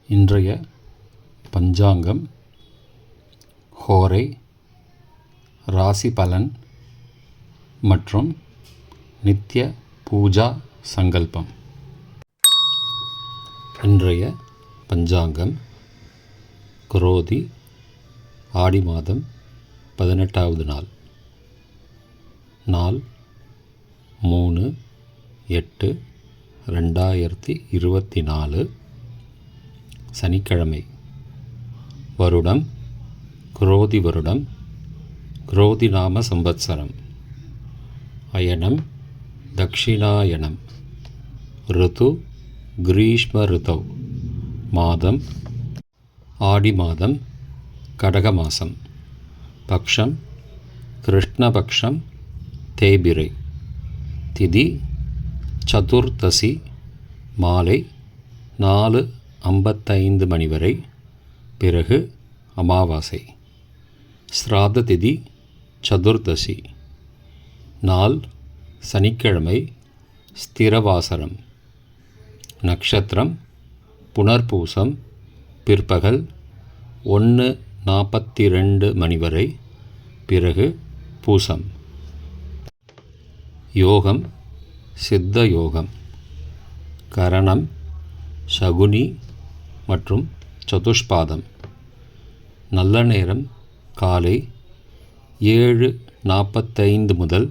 இன்றைய பஞ்சாங்கம் ஹோரை, ராசி பலன் மற்றும் நித்திய பூஜா சங்கல்பம். இன்றைய பஞ்சாங்கம் குரோதி ஆடி மாதம் 18வது நாள், நாள் 3/8/2024, சனிக்கிழமை. வருடம் குரோதி வருடம், குரோதி நாம சம்பத்சரம். அயனம் தக்ஷிணாயனம். ரிது கிரீஷ்ம ரிதவ். மாதம் ஆடி மாதம், கடக மாதம். பக்ஷம் கிருஷ்ணபக்ஷம், தேபிரை. திதி சதுர்தசி, மாலை 4:55 மணி வரை, பிறகு அமாவாசை. ஸ்ராத்த திதி சதுர்தசி. நாள் சனிக்கிழமை, ஸ்திரவாசரம். நட்சத்திரம் புனர்பூசம், பிற்பகல் 1:42 மணி வரை, பிறகு பூசம். யோகம் சித்த யோகம். கரணம் சகுனி மற்றும் சதுஷ்பாதம். நல்ல நேரம் காலை 7:45 முதல்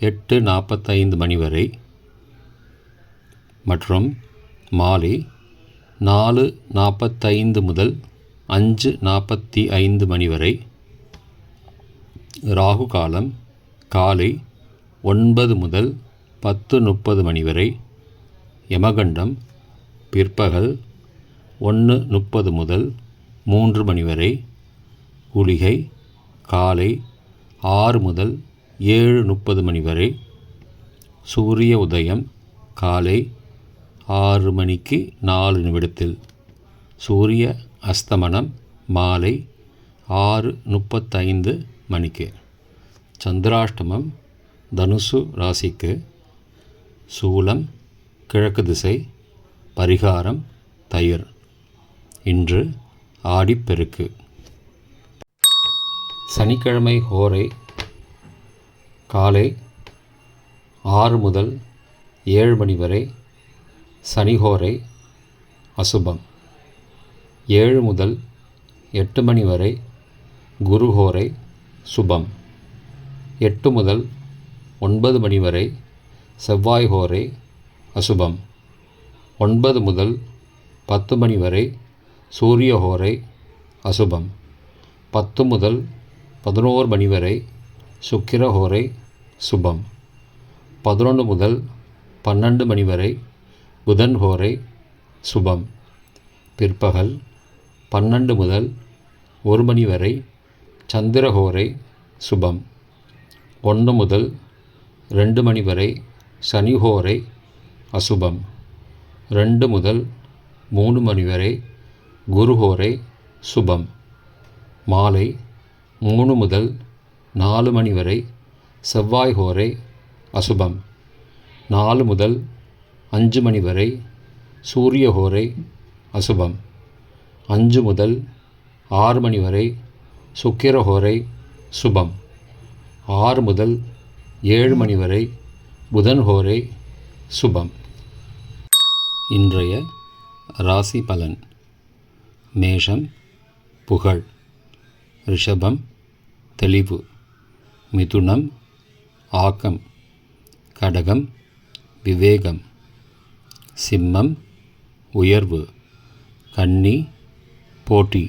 8:45 மணி வரை மற்றும் மாலை 4:45 முதல் 5:45 மணி வரை. ராகு காலம் காலை 9 முதல் 10:30 மணி வரை. யமகண்டம் பிற்பகல் 1:30 முதல் 3 மணி வரை. குளிகை காலை 6 முதல் 7:30 மணி வரை. சூரிய உதயம் காலை 6:04. சூரிய அஸ்தமனம் மாலை 6:35 மணிக்கு. சந்திராஷ்டமம் தனுசு ராசிக்கு. சூலம் கிழக்கு திசை. பரிகாரம் தயிர். இன்று ஆடிப்பெருக்கு. சனிக்கிழமை ஹோரை காலை 6 முதல் 7 மணி வரை சனிஹோரை அசுபம். 7 முதல் 8 மணி வரை குருஹோரை சுபம். 8 முதல் 9 மணி வரை செவ்வாய் ஹோரை அசுபம். 9 முதல் 10 மணி வரை சூரிய ஹோரை அசுபம். 10 முதல் 11 மணி வரை சுக்கிர ஹோரை சுபம். 11 முதல் 12 மணி வரை புதன் ஹோரை சுபம். பிற்பகல் 12 முதல் 1 மணி வரை சந்திர ஹோரை சுபம். 1 முதல் 2 மணி வரை சனி ஹோரை அசுபம். 2 முதல் 3 மணி வரை குருஹோரை சுபம். மாலை 3 முதல் 4 மணி வரை செவ்வாய் ஹோரை அசுபம். 4 முதல் 5 மணி வரை சூரிய ஹோரை அசுபம். 5 முதல் 6 மணி வரை சுக்கிர ஹோரை சுபம். 6 முதல் 7 மணி வரை புதன் ஹோரை சுபம். இன்றைய ராசி பலன். மேஷம் புகழ். ரிஷபம் தெளிவு. மிதுனம் ஆக்கம். கடகம் விவேகம். சிம்மம் உயர்வு. கன்னி போட்டி.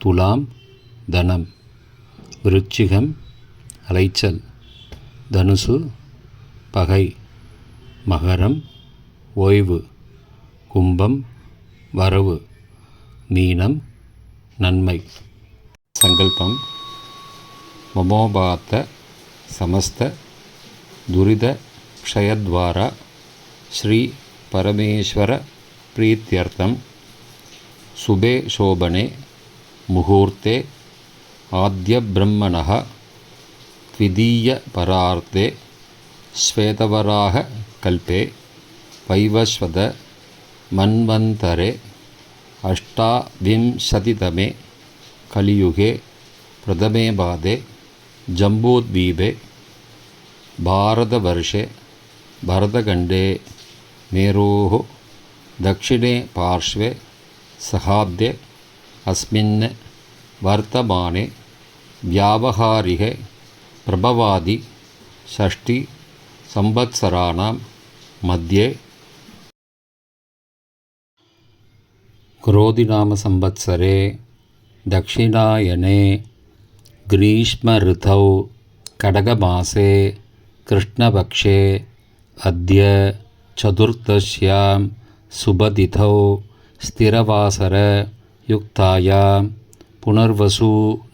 துலாம் தனம். விருச்சிகம் அலைச்சல். தனுசு பகை. மகரம் ஓய்வு. கும்பம் வரவு. மீனம் நன்மை. சங்கல்பம். மமோபாத்த சமஸ்த துரித க்ஷயத்வாரா ஸ்ரீ பரமேஸ்வர பிரீத்யர்த்தம் சுபே சோபனே முகூர்த்தே ஆத்ய பிரம்மணः த்விதீய பரார்த்தே ஸ்வேதவராக கல்பே வைவஸ்வத மன்வந்தரே अष्टाविंशतितमे कलियुगे प्रथमे पादे जम्बूद्वीपे भारतवर्षे भरतखण्डे मेरोः दक्षिणे पार्श्वे सहाब्दे अस्मिन् वर्तमाने व्यावहारिके प्रभवादि षष्टिसंवत्सराणां मध्ये क्रोधिनामसंवत्सरे दक्षिणायने ग्रीष्मऋतौ कडगमासे कृष्णपक्षे अद्य चतुर्दश्यां शुभतिथौ स्थिरवासरयुक्तायां पुनर्वसु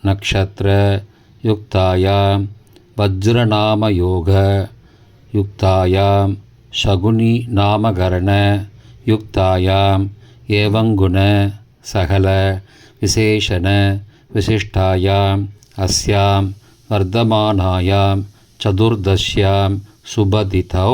नक्षत्रयुक्तायां वज्रनामयोगयुक्तायां शकुनि नामकरणयुक्तायां एवंगुण सकल विशेषण विशिष्टायाम् अस्यां वर्धमानायां चतुर्दश्यां शुभतिथौ